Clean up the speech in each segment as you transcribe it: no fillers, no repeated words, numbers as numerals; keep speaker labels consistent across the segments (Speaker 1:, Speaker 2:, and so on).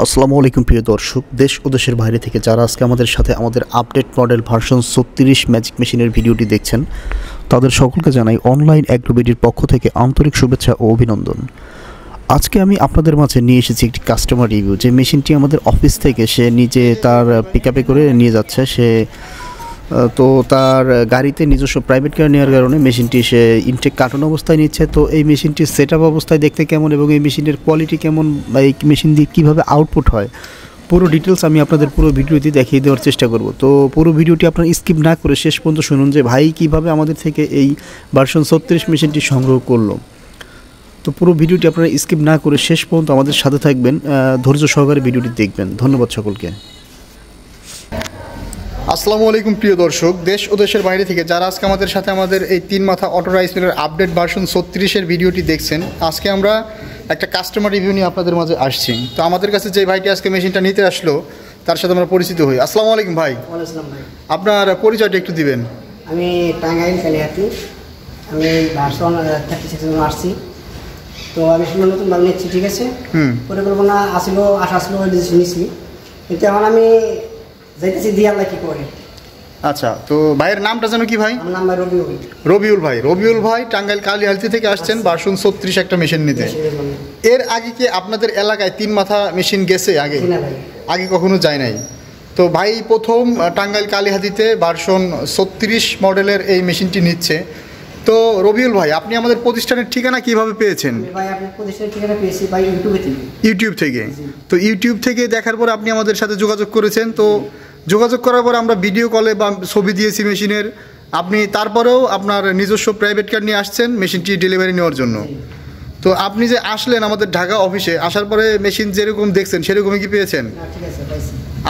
Speaker 1: আসসালামু আলাইকুম প্রিয় দর্শক, দেশ ও দেশের বাইরে থেকে যারা আজকে আমাদের সাথে আমাদের আপডেট মডেল ভার্সন 36 ম্যাজিক মেশিনের ভিডিওটি দেখছেন, তাদের সকলকে জানাই অনলাইন অ্যাগ্রোবিডির পক্ষ থেকে আন্তরিক শুভেচ্ছা ও অভিনন্দন। আজকে আমি আপনাদের মাঝে নিয়ে এসেছি একটি কাস্টমার রিভিউ। যে মেশিনটি আমাদের অফিস থেকে সে নিজে তার পিকআপে করে নিয়ে যাচ্ছে। তো তার গাড়িতে নিজস্ব প্রাইভেট কার নেওয়ার কারণে মেশিনটি সে ইনটেক কার্টন অবস্থায় নিচ্ছে। তো এই মেশিনটির সেট আপ অবস্থায় দেখতে কেমন এবং এই মেশিনের কোয়ালিটি কেমন বা এই মেশিন দিয়ে কীভাবে আউটপুট হয়, পুরো ডিটেলস আমি আপনাদের পুরো ভিডিওটি দেখিয়ে দেওয়ার চেষ্টা করব। তো পুরো ভিডিওটি আপনারা স্কিপ না করে শেষ পর্যন্ত শুনুন যে ভাই কীভাবে আমাদের থেকে এই ভার্সন 36 মেশিনটি সংগ্রহ করলো। তো পুরো ভিডিওটি আপনারা স্কিপ না করে শেষ পর্যন্ত আমাদের সাথে থাকবেন, ধৈর্য সহকারে ভিডিওটি দেখবেন। ধন্যবাদ সকলকে।
Speaker 2: আসসালামু আলাইকুম প্রিয় দর্শক, দেশ ও দেশের বাইরে থেকে যারা আজকে আমাদের সাথে আমাদের এই 3 মাথা অটো রাইস মিলের আপডেট ভার্সন 36-এর ভিডিওটি দেখছেন, আজকে আমরা একটা কাস্টমার রিভিউ নিয়ে আপনাদের মাঝে আসছি। তো আমাদের কাছে যে ভাইটি আজকে মেশিনটা নিতে আসলো তার সাথে আমরা পরিচিত হই। আসসালামু আলাইকুম ভাই। আপনার পরিচয়টা একটু দিবেন।
Speaker 3: আমি টাঙ্গাইল কালিহাতি, আমি ভার্সন 36 আসছি। তো আমি শুনলাম নতুন মাল নিচ্ছি, ঠিক আছে, পরিকল্পনা আসলো, আশা আসলো, ডিসিশন নিচ্ছি, কিন্তু এখন আমি যাইতেছি দিয়ে আল্লাহ কি করে।
Speaker 2: আচ্ছা, তো ভাইয়ের নামটা যেন কি ভাই?
Speaker 3: আমার নাম ভাই
Speaker 2: রবিউল ভাই টাঙ্গাইল কালিহাতি থেকে আসছেন ভার্সন 36 একটা মেশিন নিতে। এর আগে কি আপনাদের এলাকায় 3 মাথা মেশিন গেছে? আগে কখনো যায় নাই। তো ভাই প্রথম টাঙ্গাইল কালিহাতিতে ভার্সন 36 মডেলের এই মেশিনটি নিচ্ছে। তো রবিউল ভাই, আপনি আমাদের প্রতিষ্ঠানের ঠিকানা কিভাবে পেয়েছেন?
Speaker 3: ভাই আপনার প্রতিষ্ঠানের ঠিকানা পেয়েছি ভাই
Speaker 2: ইউটিউব থেকে। তো ইউটিউব থেকে দেখার পর আপনি আমাদের সাথে যোগাযোগ করেছেন। তো যোগাযোগ করার পর আমরা ভিডিও কলে বা ছবি দিয়েছি মেশিনের। আপনি তারপরেও আপনার নিজস্ব প্রাইভেট কার নিয়ে আসছেন মেশিনটি ডেলিভারি নেওয়ার জন্য। তো আপনি যে আসলেন আমাদের ঢাকা অফিসে, আসার পরে মেশিন যেরকম দেখছেন সেরকমই কি পেয়েছেন?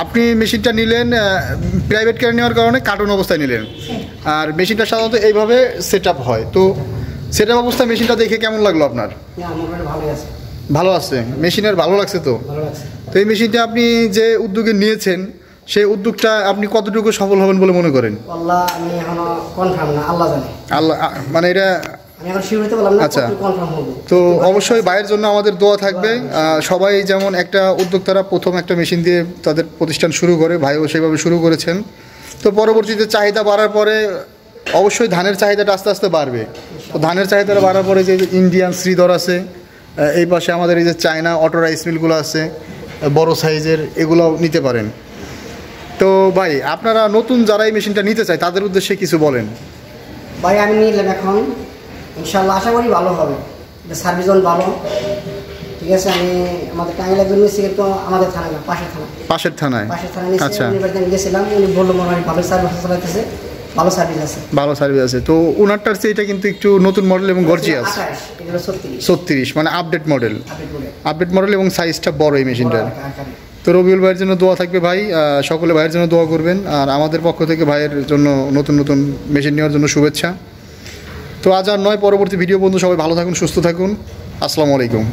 Speaker 2: আপনি মেশিনটা নিলেন প্রাইভেট কার নেওয়ার কারণে কার্টুন অবস্থায় নিলেন, আর মেশিনটা সাধারণত এইভাবে সেট আপ হয়। তো সেট আপ অবস্থায় মেশিনটা দেখে কেমন লাগলো আপনার? ভালো আছে, মেশিনের ভালো লাগছে। তো এই মেশিনটা আপনি যে উদ্যোগে নিয়েছেন সেই উদ্যোগটা আপনি কতটুকু সফল হবেন বলে মনে করেন? আল্লাহ মানে এটা আচ্ছা। তো অবশ্যই ভাইয়ের জন্য আমাদের দোয়া থাকবে। সবাই যেমন একটা উদ্যোক্তারা প্রথম একটা মেশিন দিয়ে তাদের প্রতিষ্ঠান শুরু করে, ভাইও সেভাবে শুরু করেছেন। তো পরবর্তীতে চাহিদা বাড়ার পরে অবশ্যই ধানের চাহিদাটা আস্তে আস্তে বাড়বে। তো ধানের চাহিদাটা বাড়ার পরে যে ইন্ডিয়ান শ্রীধর আছে, এই পাশে আমাদের এই যে চায়না অটো রাইস মিলগুলো আছে বড় সাইজের, এগুলোও নিতে পারেন। তো ভাই, আপনারা নতুন যারা এই মেশিনটা নিতে চায় তাদের উদ্দেশ্যে কিছু বলেন।
Speaker 3: ভাই আমি নিলাম, এখন ইনশাল্লাহ আশা করি ভালো হবে, এটা সার্ভিস ভালো, ঠিক আছে। আমি আমাদের টাঙ্গাইলের জন্য তো আমাদের থানা না, পাশের থানায়
Speaker 2: আচ্ছা
Speaker 3: গেছিলাম, উনি বললো মনে হয় ভালো সার্ভিস চালাইতেছে, ভালো সার্ভিস আছে। তো ওনারটার চেয়ে এটা কিন্তু একটু নতুন মডেল এবং গর্জিয়াস। 36 মানে আপডেট মডেল এবং সাইজটা বড় এই মেশিনটার। তো রবিউল ভাইয়ের জন্য দোয়া থাকবে ভাই, সকলে ভাইয়ের জন্য দোয়া করবেন। আর আমাদের পক্ষ থেকে ভাইয়ের জন্য নতুন নতুন মেশিন নেওয়ার জন্য শুভেচ্ছা। তো আজ আর নয়, পরবর্তী ভিডিও পর্যন্ত সবাই ভালো থাকুন, সুস্থ থাকুন। আসসালামু আলাইকুম।